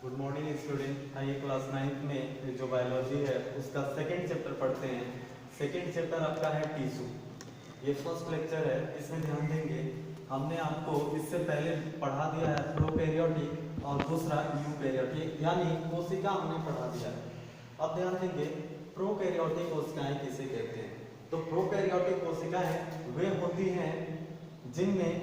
Good morning student. आइए class 9th में जो बायोलॉजी है उसका सेकंड चैप्टर पढ़ते हैं। सेकंड चैप्टर आपका है टिश्यू। ये फर्स्ट लेक्चर है, इसमें ध्यान देंगे। हमने आपको इससे पहले पढ़ा दिया है प्रोकैरियोटिक और दूसरा यूकैरियोटिक, यानी कोशिका हमने पढ़ा दिया है। अब ध्यान देंगे प्रोकैरियोटिक कोशिकाएं किसे कहते हैं। तो प्रोकैरियोटिक कोशिकाएं वे होती हैं जिनमें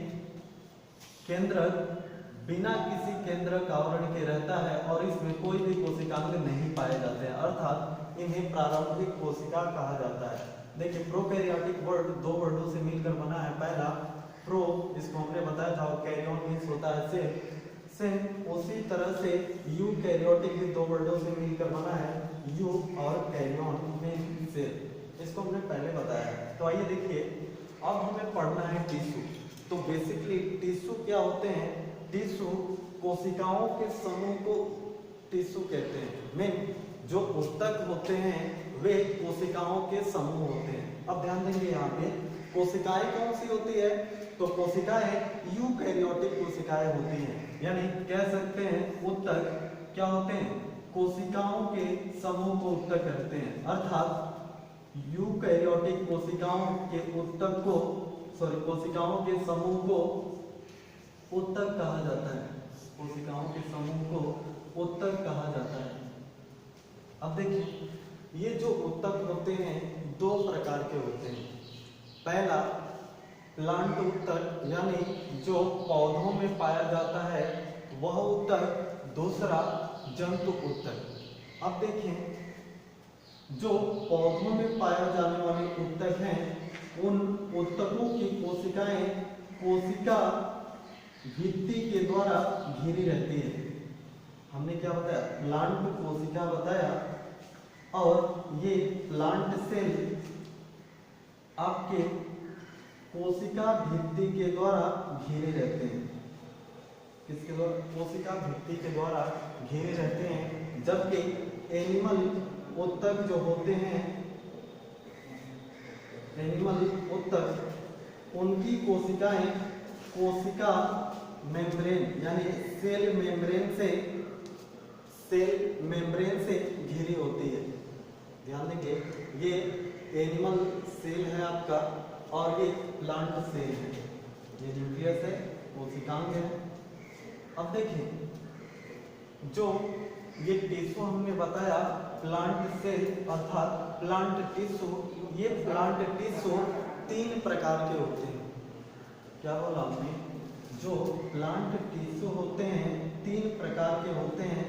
केंद्रक बिना किसी केंद्रक आवरण के रहता है और इसमें कोई भी कोशिकांग नहीं पाए जाते हैं, अर्थात इन्हें प्रारंभिक कोशिका कहा जाता है। देखिए प्रोकैरियोटिक वर्ड दो वर्डों से मिलकर बना है। पहला प्रो, इसको हमने बताया था, और कैरियन मीन्स होता है सेल। उसी तरह से यूकैरियोटिक भी दो वर्डों से मिलकर बना है, यू और कैरियन मीन्स सेल। इसको हमने पहले बताया है। तो आइए देखिए, अब हमें पढ़ना है टिश्यू। तो बेसिकली टिश्यू क्या होते हैं? टिश्यू कोशिकाओं के समूह को टिश्यू कहते हैं। मीन जो ऊतक होते हैं वे कोशिकाओं के समूह होते हैं। अब ध्यान देंगे, यहाँ पे कोशिकाएं कौन सी होती है? तो कोशिकाएं यूकैरियोटिक कोशिकाएं होती हैं, यानी कह सकते हैं ऊतक क्या होते हैं? कोशिकाओं के समूह को ऊतक कहते हैं। अर्थात यूकैरियोटिक कोशिकाओं के ऊतक को कोशिकाओं के समूह को ऊतक कहा जाता है। कोशिकाओं के समूह को ऊतक कहा जाता है। अब देखिए, ये जो ऊतक होते हैं दो प्रकार के होते हैं। पहला प्लांट ऊतक, यानी जो पौधों में पाया जाता है वह ऊतक। दूसरा जंतु ऊतक। अब देखें, जो पौधों में पाए जाने वाले ऊतक हैं उन ऊतकों की कोशिकाएं कोशिका भित्ति के द्वारा घिरी रहती है। हमने क्या बताया? प्लांट कोशिका बताया, और ये प्लांट सेल आपके कोशिका भित्ति के द्वारा घिरे रहते हैं। किसके द्वारा? कोशिका भित्ति के द्वारा घिरे रहते हैं। जबकि एनिमल ऊतक जो होते हैं, एनिमल ऊतक, उनकी कोशिकाएं कोशिका मेम्ब्रेन यानी सेल मेम्ब्रेन से घिरी होती है। ध्यान देंगे, ये एनिमल सेल है आपका और ये प्लांट सेल है। ये न्यूक्लियस है, कोशिकांग है। अब देखिए, जो ये टिश्यू हमने बताया प्लांट सेल अर्थात प्लांट टिश्यू, ये प्लांट टिश्यू तीन प्रकार के होते हैं। क्या बोला हमने? जो प्लांट टिश्यू होते हैं तीन प्रकार के होते हैं।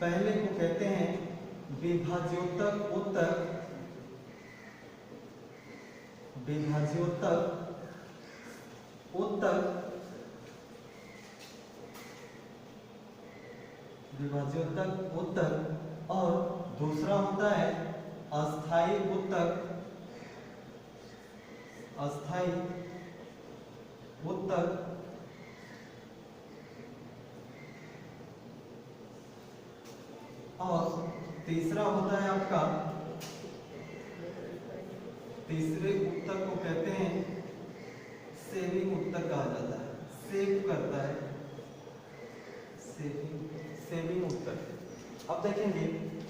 पहले को कहते हैं विभाज्योतक ऊतक, विभाज्योतक ऊतक, विभाज्योतक ऊतक, और दूसरा होता है अस्थायी ऊतक, अस्थायी ऊतक, और तीसरा होता है आपका, तीसरे ऊतक को कहते हैं सेविंग ऊतक कहा जाता है। सेव करता है, सेविंग ऊतक। अब देखेंगे,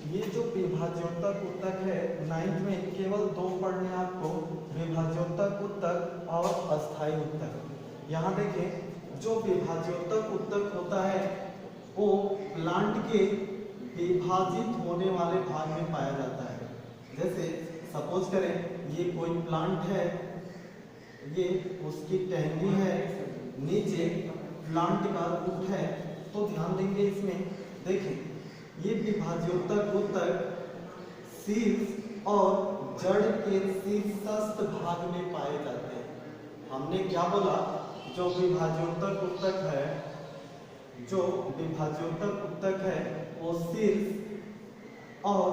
ये जो विभाज्योतक ऊतक है 9th में केवल दो पढ़ने आपको, विभाज्योतक ऊतक और अस्थायी ऊतक। यहाँ देखें, जो विभाज्योतक ऊतक होता है वो प्लांट के विभाजित होने वाले भाग में पाया जाता है। जैसे सपोज करें ये कोई प्लांट है, ये उसकी टहनी है, नीचे प्लांट का रूट है। तो ध्यान देंगे इसमें, देखें ये विभाज्योतक ऊतक शीर्ष और जड़ के शीर्षस्थ भाग में पाए जाते हैं। हमने क्या बोला? जो विभाज्योतक ऊतक है, जो विभाज्योतक ऊतक है वो शीर्ष और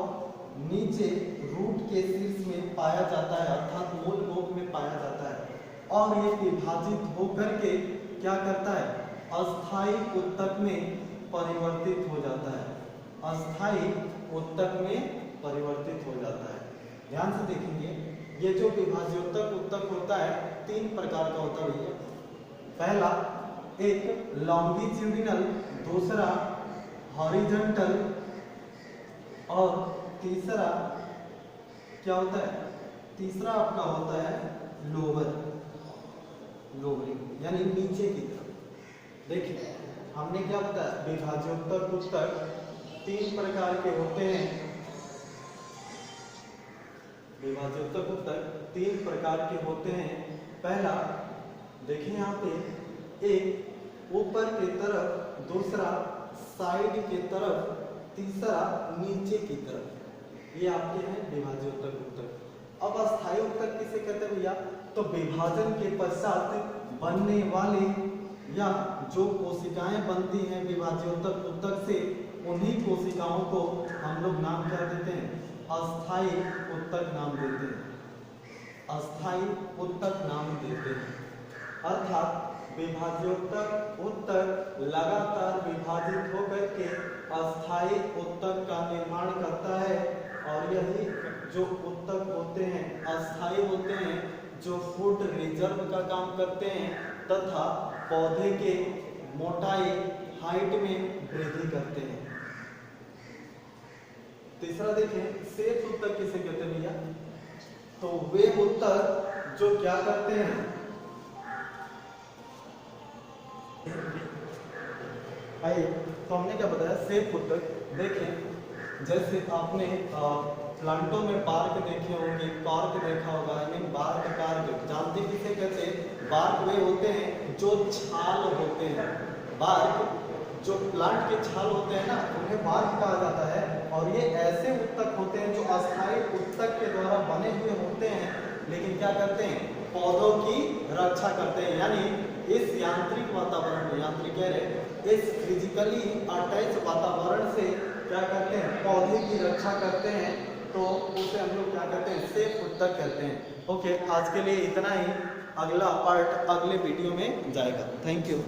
नीचे रूट के शीर्ष में पाया जाता है, अर्थात मूल गोप में पाया जाता है। और ये विभाजित होकर के क्या करता है? अस्थायी ऊतक में परिवर्तित हो जाता है, अस्थायी ऊतक में परिवर्तित हो जाता है। ध्यान से देखेंगे, ये जो विभाज्योतक ऊतक होता है तीन प्रकार का होता है भैया। पहला एक लॉन्गिट्यूडिनल, दूसरा हॉरिजॉन्टल और तीसरा क्या होता है, तीसरा आपका होता है लोअर, लोअरिंग यानी नीचे की तरफ। देखिए हमने क्या बताया, विभाज्योत्तक उत्तक 3 प्रकार के होते हैं, विभाज्योत्तक उत्तक 3 प्रकार के होते हैं। पहला देखिए यहाँ पे, एक ऊपर की तरफ, दूसरा साइड की तरफ, तीसरा नीचे की तरफ। ये आपके हैं विभाज्योत्तक उत्तक। अब अस्थायी उत्तक किसे कहते हैं भैया, तो विभाजन के पश्चात बनने वाले या जो कोशिकाएं बनती हैं विभाज्योत्तक उत्तक से, उन्हीं कोशिकाओं को हम लोग नाम क्या देते हैं, अस्थायी उत्तक नाम देते हैं, अस्थायी उत्तक नाम देते हैं। अर्थात विभाज्योत्तक उत्तक लगातार विभाजित होकर के अस्थायी उत्तक का निर्माण करता है, और यही जो उत्तक होते हैं अस्थायी होते हैं, जो फूड रिजर्व का काम करते हैं तथा पौधे के मोटाई, हाइट में वृद्धि करते हैं। तीसरा देखें, शेष उत्तक किसे कहते हैं भैया, तो वे उत्तक जो क्या करते हैं, आइए तो हमने क्या बताया, शेष उत्तक। देखें जैसे आपने प्लांटों में बार्क देखे होंगे, पार्क देखा होगा, आई मीन बार्क कार्क जानते किसे कहते हैं, बार्क वे होते हैं जो छाल होते हैं, बार्क जो प्लांट के छाल होते हैं ना, उन्हें बार्क कहा जाता है। और ये ऐसे उत्तक होते हैं जो अस्थायी उत्तक के द्वारा बने हुए होते हैं, लेकिन क्या करते हैं, पौधों की रक्षा करते हैं। यानी इस यांत्रिक वातावरण, यांत्रिक कह रहे, इस फिजिकली अटैच वातावरण से क्या करते हैं, पौधे की रक्षा करते हैं, तो उसे हम लोग क्या कहते हैं, शेष उत्तक कहते हैं। ओके, आज के लिए इतना ही, अगला पार्ट अगले वीडियो में जाएगा। Thank you.